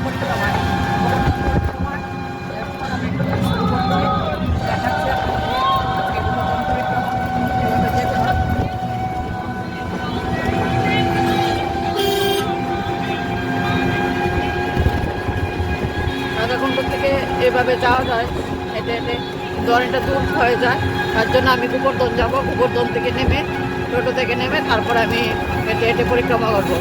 পরিক্রমায় এখন আমি শুরু করছি। দেখাচ্ছি আপনাদের আজকে গোবর্ধন পরিক্রমা কীভাবে যেতে হয়। রাধাকুণ্ড থেকে এভাবে যাওয়া যায় হেঁটে হেঁটে, কিন্তু অনেকটা দূর হয়ে যায়। তার জন্য আমি গোবর্ধন যাব। গোবর্ধন থেকে নেমে, টোটো থেকে নেমে তারপরে আমি হেঁটে হেঁটে পরিক্রমা করবো।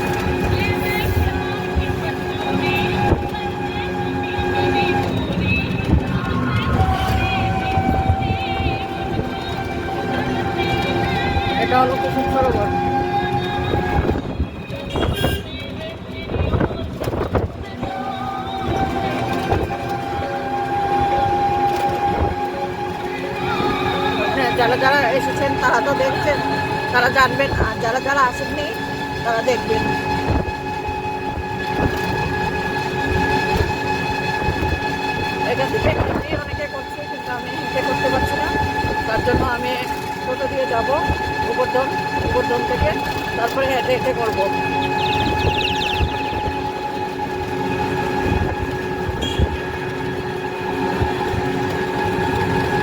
এটা হলো কুসুম সরোবর। যারা যারা এসেছেন তারা তো দেখছেন, তারা জানবেন, আর যারা যারা আসেননি তারা দেখবেন। এটা থেকে হেঁটে অনেকে করছে, কিন্তু আমি হেঁটে করতে পারছি না। তার জন্য আমি টোটো দিয়ে যাব গোবর্ধন, গোবর্ধন থেকে তারপরে হেঁটে হেঁটে করবো।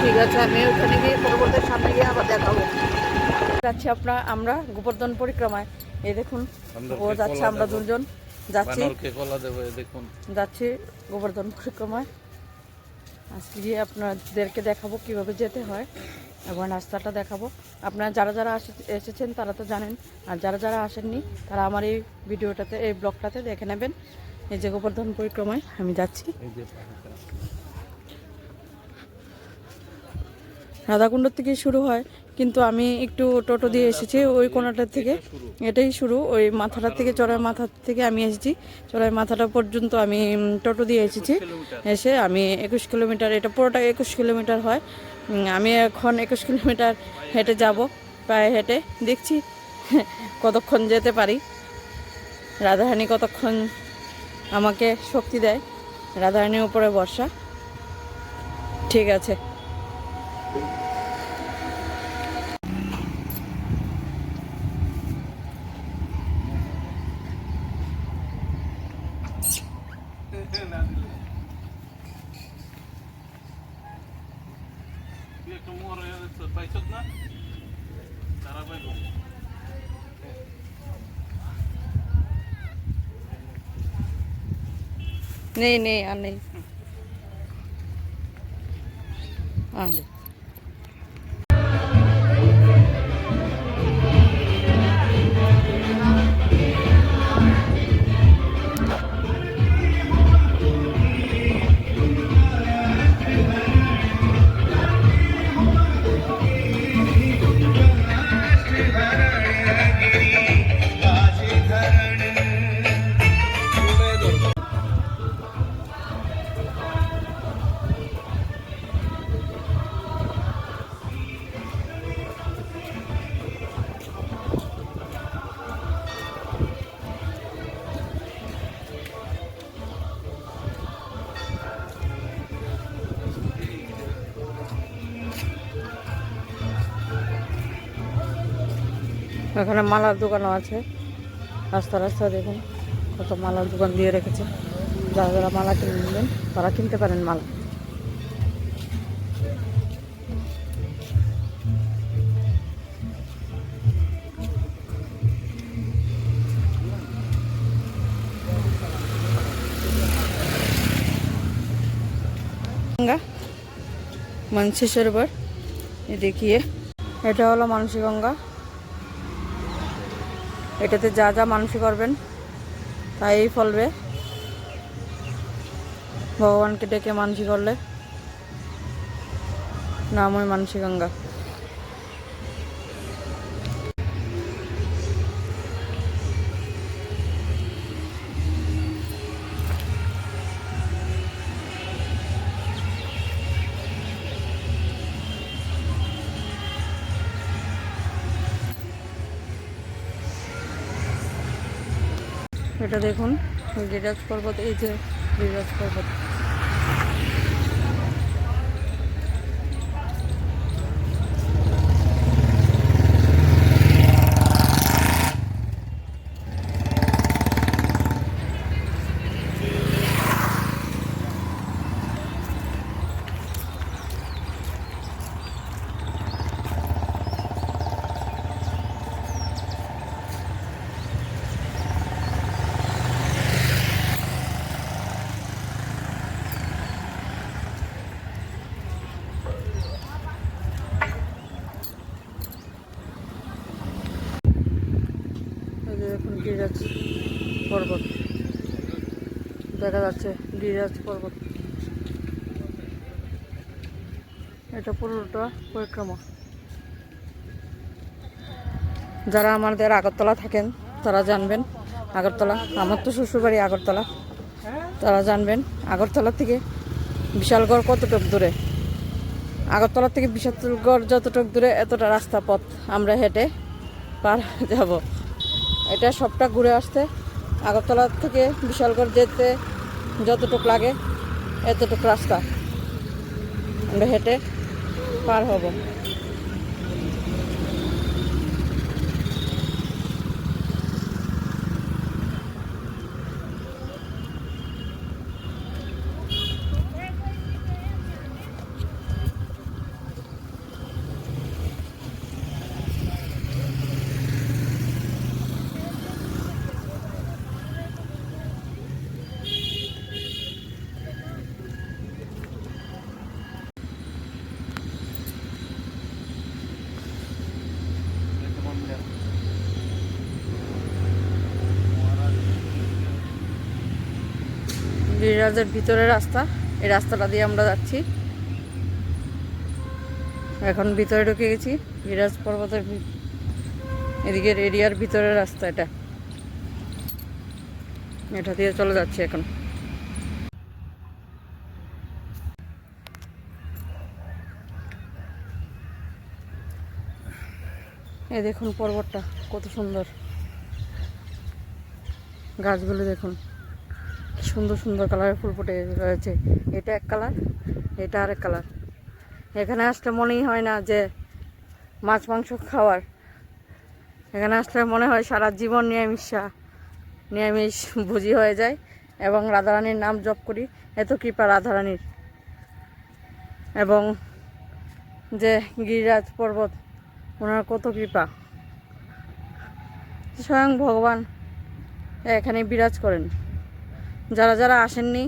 ঠিক আছে, আমি ওখানে গিয়ে পরবর্তী সামনে গিয়ে আবার দেখাবো। যাচ্ছি আমরা গোবর্ধন পরিক্রমায়। এই দেখুন ও যাচ্ছে, আমরা দুজন যাচ্ছি, যাচ্ছি গোবর্ধন পরিক্রমায়। আজকে গিয়ে আপনাদেরকে দেখাবো কিভাবে যেতে হয় এবং রাস্তাটা দেখাবো। আপনারা যারা যারা এসেছেন তারা তো জানেন, আর যারা যারা আসেননি তারা আমার এই ভিডিওটাতে, এই ব্লগটাতে দেখে নেবেন। এই যে গোবর্ধন পরিক্রমায় আমি যাচ্ছি। রাধাকুণ্ড থেকে শুরু হয়, কিন্তু আমি একটু টোটো দিয়ে এসেছি ওই কোনাটার থেকে। এটাই শুরু, ওই মাথাটার থেকে, চড়াই মাথা থেকে আমি এসেছি। চড়াই মাথাটা পর্যন্ত আমি টোটো দিয়ে এসেছি। এসে আমি 21 কিলোমিটার, এটা পুরোটা 21 কিলোমিটার হয়। আমি এখন 21 কিলোমিটার হেঁটে যাব, পায়ে হেঁটে। দেখছি কতক্ষণ যেতে পারি, রাধারানী কতক্ষণ আমাকে শক্তি দেয়। রাধারানীর উপরে ভরসা। ঠিক আছে। नहीं नहीं আর নেই। এখানে মালার দোকানও আছে। রাস্তা রাস্তা দেখুন কত মালার দোকান দিয়ে রেখেছে। যারা যারা মালা কিনে নেবেন তারা কিনতে পারেন মালা। गंगा मानसी सरोवर, ये देखिए এটা হলো মানসী গঙ্গা। এটাতে যা যা মানসিক করবেন তাই ফলবে। ভগবানকে ডেকে মানসিক করলে নাম হয় মানসী গঙ্গা। এটা দেখুন গিরিরাজ পর্বত, এই যে গিরিরাজ পর্বত। দেখা যাচ্ছে গিরিরাজ পর্বত। এটা পুরোটা পরিক্রমা। যারা আমাদের আগরতলা থাকেন তারা জানবেন, আগরতলা, আমার তো শ্বশুরবাড়ি আগরতলা, তারা জানবেন আগরতলা থেকে বিশালগড় কতটুক দূরে। আগরতলা থেকে বিশালগড় যতটুক দূরে এতটা রাস্তা পথ আমরা হেঁটে পার যাব। এটা সবটা ঘুরে আসতে আগরতলা থেকে বিশালগড় যেতে যতটুক লাগে এতটুক রাস্তা আমরা হেঁটে পার হব। গিরিরাজের ভিতরে রাস্তা, এই রাস্তাটা দিয়ে আমরা যাচ্ছি। এখন ভিতরে ঢুকে গেছি। গিরিরাজ পর্বতের এদিকের এরিয়ার ভিতরের রাস্তা এটা, এটা দিয়ে চলে যাচ্ছি এখন। এই দেখুন পর্বতটা কত সুন্দর, গাছগুলো দেখুন সুন্দর সুন্দর কালারের ফুল ফুটে রয়েছে। এটা এক কালার, এটা আরেক কালার। এখানে আসলে মনেই হয় না যে মাছ মাংস খাওয়ার, এখানে আসলে মনে হয় সারা জীবন নিরামিষ ভোজি হয়ে যায় এবং রাধারানীর নাম জপ করি। এত কৃপা রাধারানীর, এবং যে গিরিরাজ পর্বত ওনার কত কৃপা, স্বয়ং ভগবান এখানে বিরাজ করেন। যারা যারা আসেননি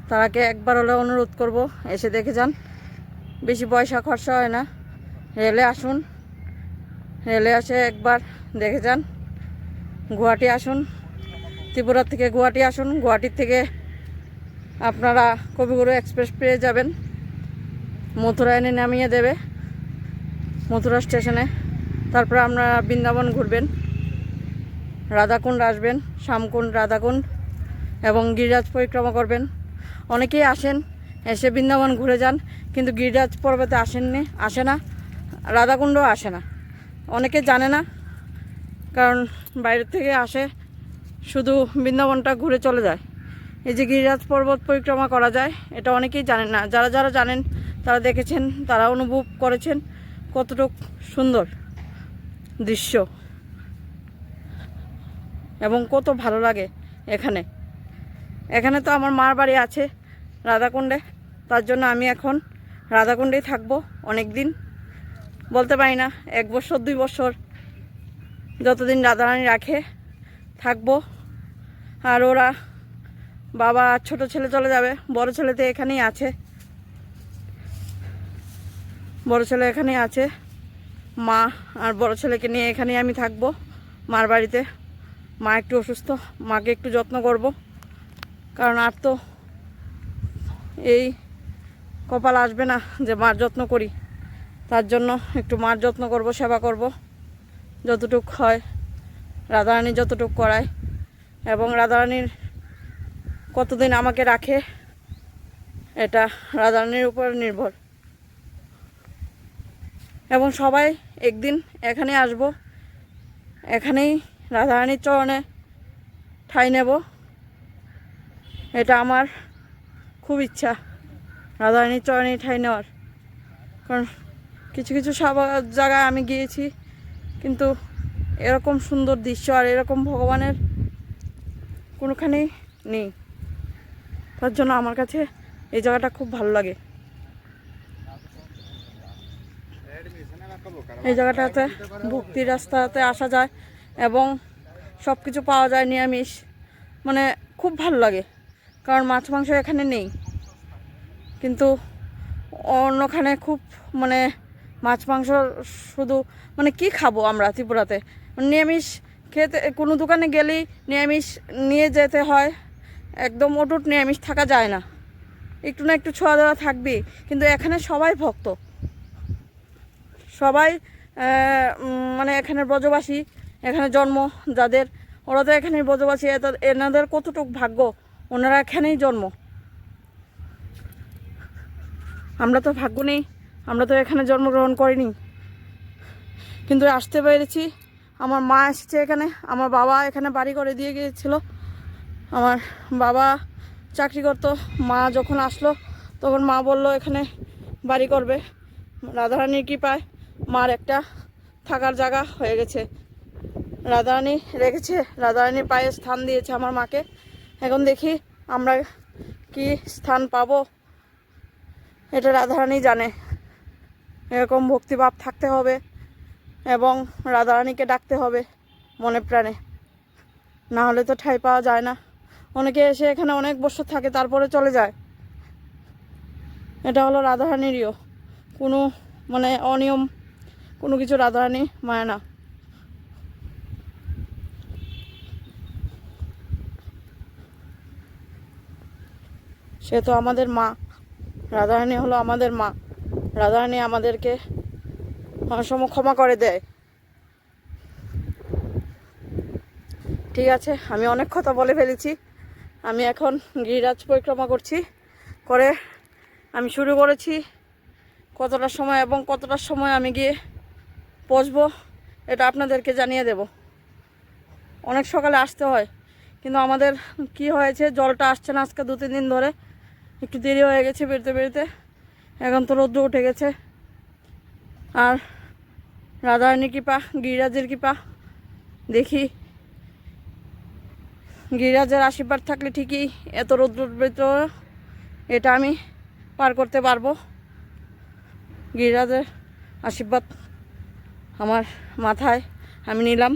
তারাকে একবার হলে অনুরোধ করব এসে দেখে যান। বেশি পয়সা খরচা হয় না, রেলে আসুন, রেলে আসে একবার দেখে যান। গুয়াহাটি আসুন, ত্রিপুরা থেকে গুয়াহাটি আসুন, গুয়াহাটির থেকে আপনারা কবিগুরু এক্সপ্রেস পেয়ে যাবেন, মথুরা এনে নামিয়ে দেবে মথুরা স্টেশনে। তারপর আপনারা বৃন্দাবন ঘুরবেন, রাধাকুণ্ড আসবেন, শ্যামকুণ্ড, রাধাকুণ্ড এবং গিরিরাজ পরিক্রমা করবেন। অনেকেই আসেন, এসে বৃন্দাবন ঘুরে যান, কিন্তু গিরিরাজ পর্বতে আসে না, রাধাকুণ্ডও আসে না। অনেকে জানে না, কারণ বাইরে থেকে আসে, শুধু বৃন্দাবনটা ঘুরে চলে যায়। এই যে গিরিরাজ পর্বত পরিক্রমা করা যায় এটা অনেকেই জানেন না। যারা যারা জানেন তারা দেখেছেন, তারা অনুভব করেছেন কতটুকু সুন্দর দৃশ্য এবং কত ভালো লাগে এখানে। এখানে তো আমার মার বাড়ি আছে রাধাকুণ্ডে, তার জন্য আমি এখন রাধাকুণ্ডেই থাকবো অনেক দিন, বলতে পারি না 1 বছর 2 বছর, যতদিন রাধারানী রাখে থাকবো। আর ওরা বাবা আর ছোটো ছেলে চলে যাবে, বড় ছেলে তো এখানেই আছে, বড় ছেলে এখানেই আছে। মা আর বড় ছেলেকে নিয়ে এখানেই আমি থাকবো মার বাড়িতে। মা একটু অসুস্থ, মাকে একটু যত্ন করব, কারণ আর তো এই কপাল আসবে না যে মার যত্ন করি। তার জন্য একটু মার যত্ন করব, সেবা করব যতটুক হয়, রাধারানী যতটুক করায়। এবং রাধারানীর কতদিন আমাকে রাখে এটা রাধারানীর উপর নির্ভর। এবং সবাই একদিন এখানে আসব, এখানেই রাধারানীর চরণে ঠাঁই নেব, এটা আমার খুব ইচ্ছা রাধারানীর চরণে ঠাঁই নেওয়ার। কারণ কিছু কিছু সব জায়গায় আমি গিয়েছি, কিন্তু এরকম সুন্দর দৃশ্য আর এরকম ভগবানের কোনোখানেই নেই। তার জন্য আমার কাছে এই জায়গাটা খুব ভালো লাগে। এই জায়গাটাতে ভক্তির রাস্তাতে আসা যায় এবং সব কিছু পাওয়া যায় নিরামিষ, মানে খুব ভালো লাগে। কারণ মাছ মাংস এখানে নেই, কিন্তু অন্যখানে খুব মানে মাছ মাংস শুধু, মানে কি খাবো আমরা ত্রিপুরাতে, নিরামিষ খেতে কোনো দোকানে গেলেই নিরামিষ নিয়ে যেতে হয়, একদম অটুট নিরামিষ থাকা যায় না, একটু না একটু ছোঁয়া দেওয়া থাকবে। কিন্তু এখানে সবাই ভক্ত, সবাই মানে এখানের ব্রজবাসী, এখানে জন্ম যাদের, ওরা তো এখানের ব্রজবাসী, এনাদের কতটুক ভাগ্য, ওনারা এখানেই জন্ম। আমরা তো ভাগ্য নেই, আমরা তো এখানে জন্মগ্রহণ করিনি, কিন্তু আসতে পেরেছি। আমার মা এসেছে এখানে, আমার বাবা এখানে বাড়ি করে দিয়ে গিয়েছিল। আমার বাবা চাকরি করতো, মা যখন আসলো তখন মা বলল এখানে বাড়ি করবে। রাধারানীর কৃপায় মার একটা থাকার জায়গা হয়ে গেছে, রাধারানী রেখেছে, রাধারানীর পায়ে স্থান দিয়েছে আমার মাকে। এখন দেখি আমরা কি স্থান পাবো, এটা রাধারানী জানে। এরকম ভক্তিভাব থাকতে হবে এবং রাধারানীকে ডাকতে হবে মনে প্রাণে, না হলে তো ঠাঁই পাওয়া যায় না। অনেকে এসে এখানে অনেক বছর থাকে তারপরে চলে যায়। এটা হলো রাধারানীরও কোনো মানে অনিয়ম, কোনো কিছু রাধারানী মায় না। সে তো আমাদের মা, রাধারানী হলো আমাদের মা। রাধারানী আমাদেরকে সব ক্ষমা করে দেয়। ঠিক আছে, আমি অনেক কথা বলে ফেলেছি। আমি এখন গিরিরাজ পরিক্রমা করছি, করে আমি শুরু করেছি। কতটার সময় এবং কতটার সময় আমি গিয়ে পৌঁছবো এটা আপনাদেরকে জানিয়ে দেব। অনেক সকালে আসতে হয়, কিন্তু আমাদের কি হয়েছে, জলটা আসছে না আজকে 2-3 দিন ধরে, একটু দেরি হয়ে গেছে বেরোতে বেরোতে। এখন তো রৌদ্র উঠে গেছে। আর রাধারানীর কৃপা, গিরিরাজের কৃপা, দেখি গিরিরাজের আশীর্বাদ থাকলে ঠিকই এত রৌদ্রের ভিতরে এটা আমি পার করতে পারবো। গিরিরাজের আশীর্বাদ আমার মাথায় আমি নিলাম,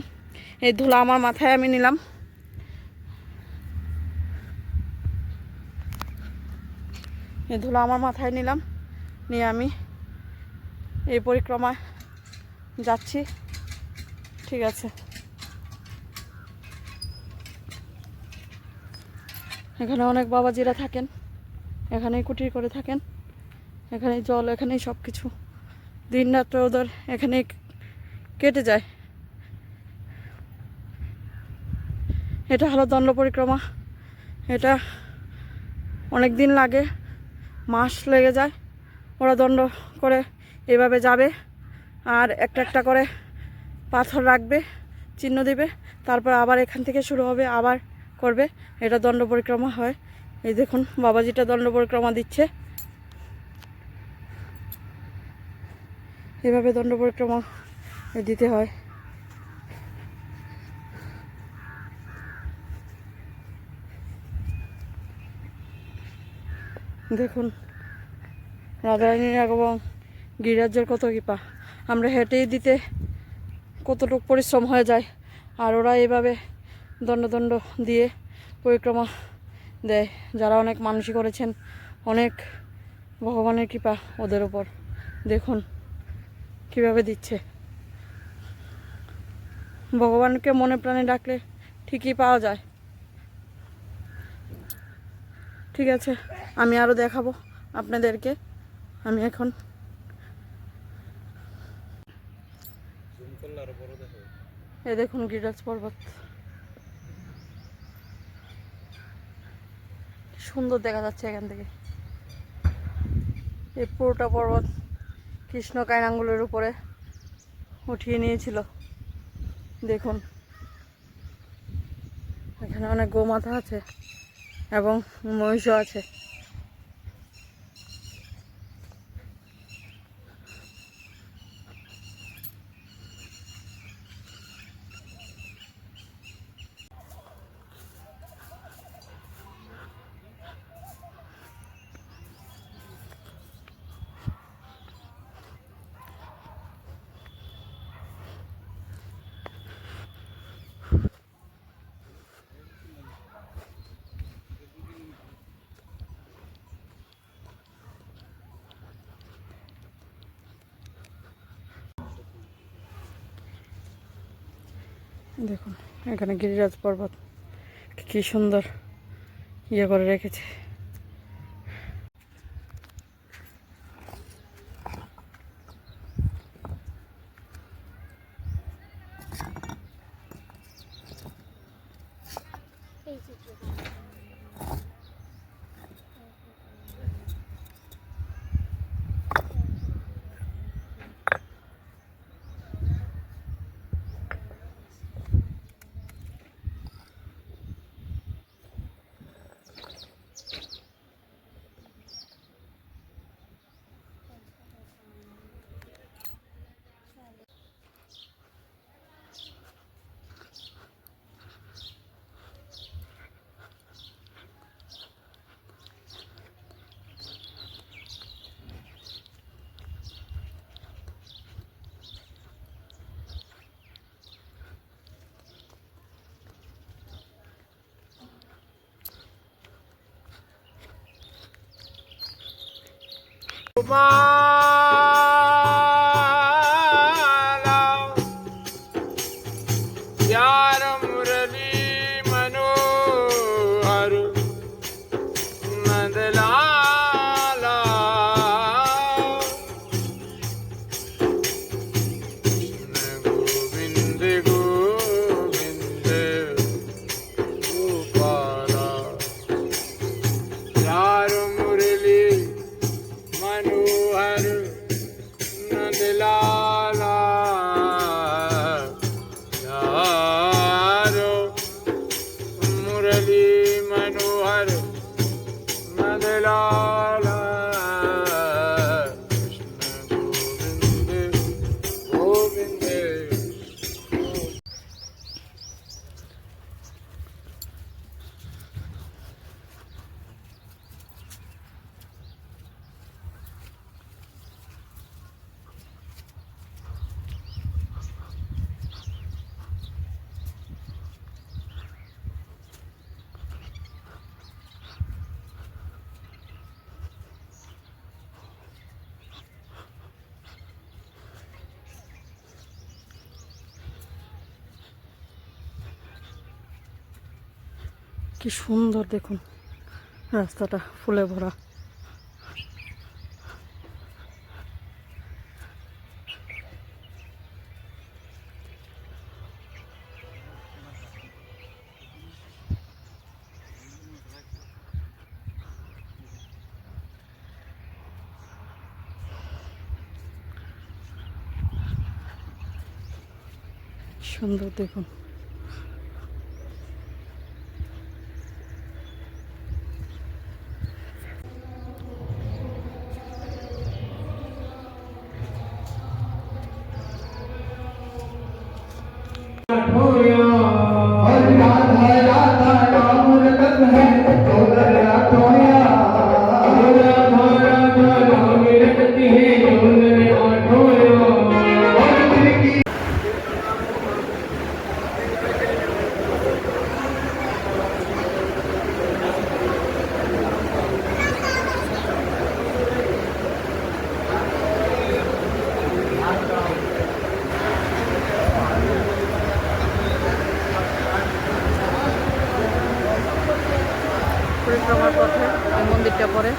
এই ধুলা আমার মাথায় আমি নিলাম। এই ধুলা আমার মাথায় নিলাম, নিয়ে আমি এই পরিক্রমায় যাচ্ছি। ঠিক আছে, এখানে অনেক বাবাজিরা থাকেন, এখানেই কুটির করে থাকেন, এখানেই জল, এখানেই সব কিছু, দিন রাত্রে ওদের এখানেই কেটে যায়। এটা হলো দণ্ড পরিক্রমা। এটা অনেক দিন লাগে, মাস লেগে যায়। ওরা দণ্ড করে এভাবে যাবে, আর একটা একটা করে পাথর রাখবে, চিহ্ন দিবে, তারপর আবার এখান থেকে শুরু হবে, আবার করবে। এটা দণ্ড পরিক্রমা হয়। এই দেখুন বাবাজিটা দণ্ড পরিক্রমা দিচ্ছে, এভাবে দণ্ড পরিক্রমা দিতে হয়। দেখুন রাধারানীর এবং গিরিরাজের কত কৃপা, আমরা হেঁটেই দিতে কতটুকু পরিশ্রম হয়ে যায়, আর ওরা এইভাবে দণ্ড দণ্ড দিয়ে পরিক্রমা দেয়। যারা অনেক মানসিক করেছেন, অনেক ভগবানের কৃপা ওদের ওপর, দেখুন কিভাবে দিচ্ছে। ভগবানকে মনে প্রাণে ডাকলে ঠিকই পাওয়া যায়। ঠিক আছে, আমি আরও দেখাবো আপনাদেরকে। আমি এখন দেখুন গিরিরাজ পর্বত, সুন্দর দেখা যাচ্ছে এখান থেকে। এই পুরোটা পর্বত কৃষ্ণ কায়নাঙ্গুলের উপরে উঠিয়ে নিয়েছিল। দেখুন এখানে অনেক গোমাতা আছে এবং মহিষও আছে। দেখুন এখানে গিরিরাজ পর্বত কি সুন্দর ইয়ে করে রেখেছে। यार मुरली मनोहर नंदलाला गोविंद गोविंद गोपाला यार मुरली मनोहर नंदलाला यारो मुरली मनोहर नंदलाला कृष्ण गोविंद गोविंद। কি সুন্দর দেখুন, রাস্তাটা ফুলে ভরা। সুন্দর দেখুন। পরিক্রমার পথে এই মন্দিরটা পড়ে।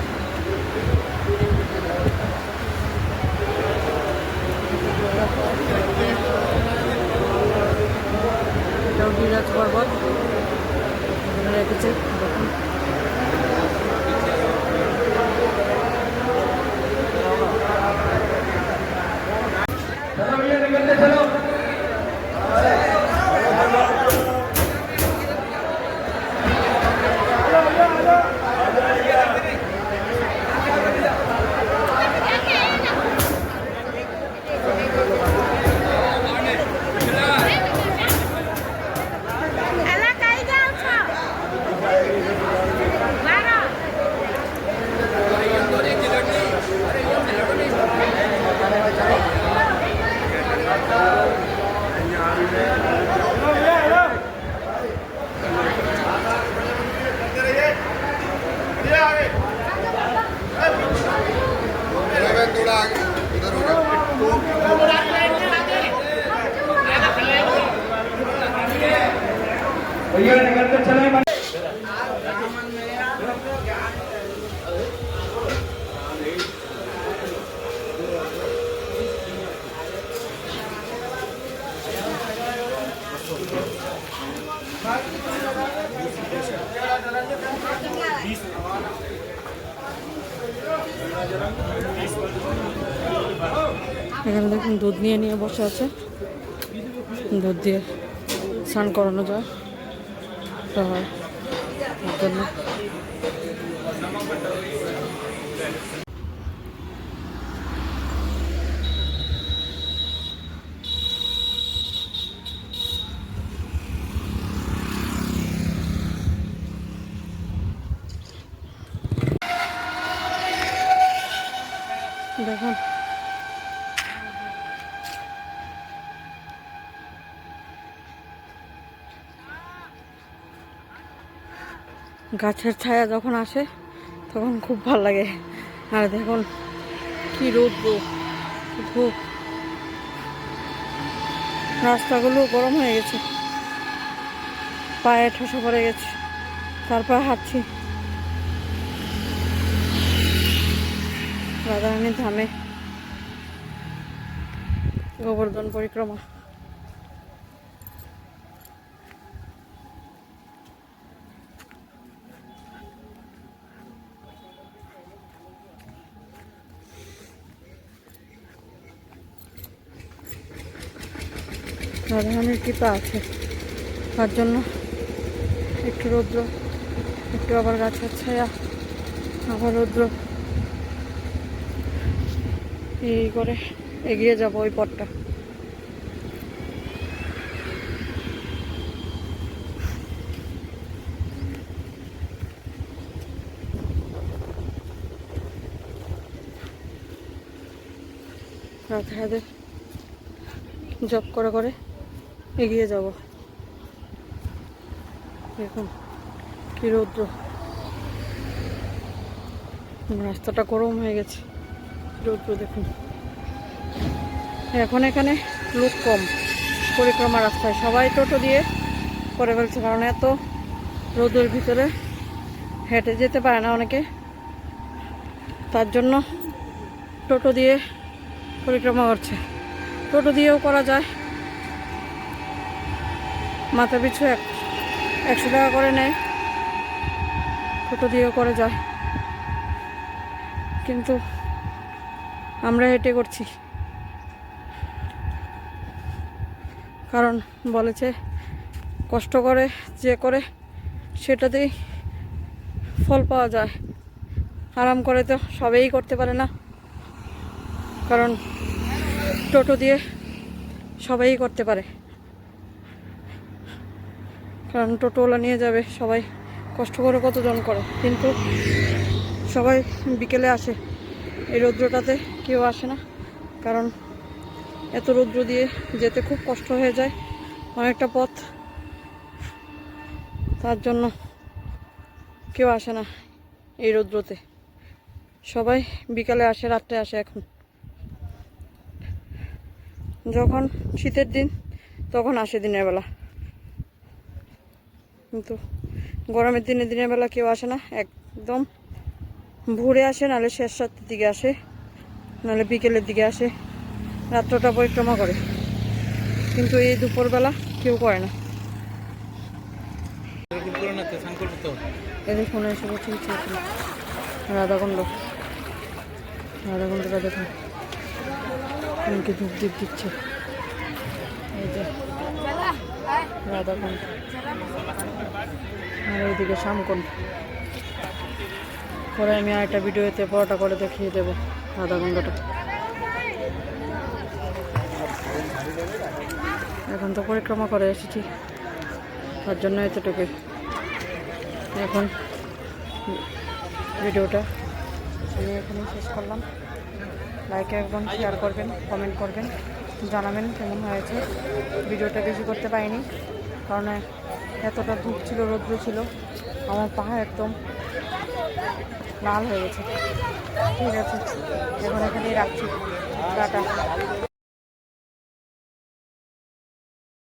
এটাও বিরাজ পর্বত রেখেছে দেখুন। भैया निकल कर चले। এখানে দেখুন দুধ নিয়ে নিয়ে বসে আছে, দুধ দিয়ে স্নান করানো যায় হয় তার জন্য। দেখুন গাছের ছায়া যখন আসে তখন খুব ভালো লাগে। আর দেখুন কি রৌদ্র, ধূপ, রাস্তাগুলো গরম হয়ে গেছে, পায়ে ঠসা পড়ে গেছে, তারপর হাঁটছি রাধারানী ধামে গোবর্ধন পরিক্রমা। রাধারানীর কৃপা আছে, তার জন্য একটু রৌদ্র, একটু আবার গাছের ছায়া, আবার রৌদ্র, এই করে এগিয়ে যাব ওই পথটা। রাধে রাধে জপ করে করে এগিয়ে যাব। দেখুন কি রৌদ্র, রাস্তাটা গরম হয়ে গেছে, রৌদ্র দেখুন। এখন এখানে লোক কম, পরিক্রমা রাস্তায় সবাই টোটো দিয়ে করে ফেলছে, কারণ এত রোদের ভিতরে হেঁটে যেতে পারে না অনেকে, তার জন্য টোটো দিয়ে পরিক্রমা করছে। টোটো দিয়েও করা যায়, মাথা পিছু 100 টাকা করে নেয়, টোটো দিয়েও করা যায়, কিন্তু আমরা হেঁটে করছি, কারণ বলেছে কষ্ট করে যে করে সেটাতেই ফল পাওয়া যায়, আরাম করে তো সবেই করতে পারে না, কারণ টোটো দিয়ে সবাই করতে পারে, কারণ টোটোওয়ালা নিয়ে যাবে, সবাই কষ্ট করে কতজন করে, কিন্তু সবাই বিকেলে আসে, এই রৌদ্রটাতে কেউ আসে না, কারণ এত রৌদ্র দিয়ে যেতে খুব কষ্ট হয়ে যায়, অনেকটা পথ, তার জন্য কেউ আসে না এই রৌদ্রতে, সবাই বিকালে আসে, রাত্রে আসে। এখন যখন শীতের দিন তখন আসে দিনের বেলা, কিন্তু গরমের দিনে দিনের বেলা কেউ আসে না, একদম ভোরে আসে, নাহলে শেষ রাতের দিকে আসে, নাহলে বিকেলের দিকে আসে, রাত্রটা পরিক্রমা করে, কিন্তু এই দুপুরবেলা কেউ করে না। এদের ফোনে এসে বলছে রাধাকুণ্ড, রাধাকুণ্ডটা দেখুন অনেকে ধূপ দ্বীপ দিচ্ছে, এই যে রাধাকুণ্ড, আর এইদিকে শ্যামকুণ্ড। পরে আমি আরেকটা ভিডিওতে পরোটা করে দেখিয়ে দেবো রাধাকুণ্ডটা। এখন তো পরিক্রমা করে এসেছি, তার জন্য এতটুকুই। এখন ভিডিওটা আমি এখানে শেষ করলাম। লাইক একদম শেয়ার করবেন, কমেন্ট করবেন, জানাবেন কেমন হয়েছে। ভিডিওটা বেশি করতে পারিনি, কারণ এতটা ধূপ ছিল, রৌদ্র ছিল, আমার পাহাড় একদম লাল হয়ে গেছে। ঠিক আছে, এখন এখানেই রাখছি, টাটা।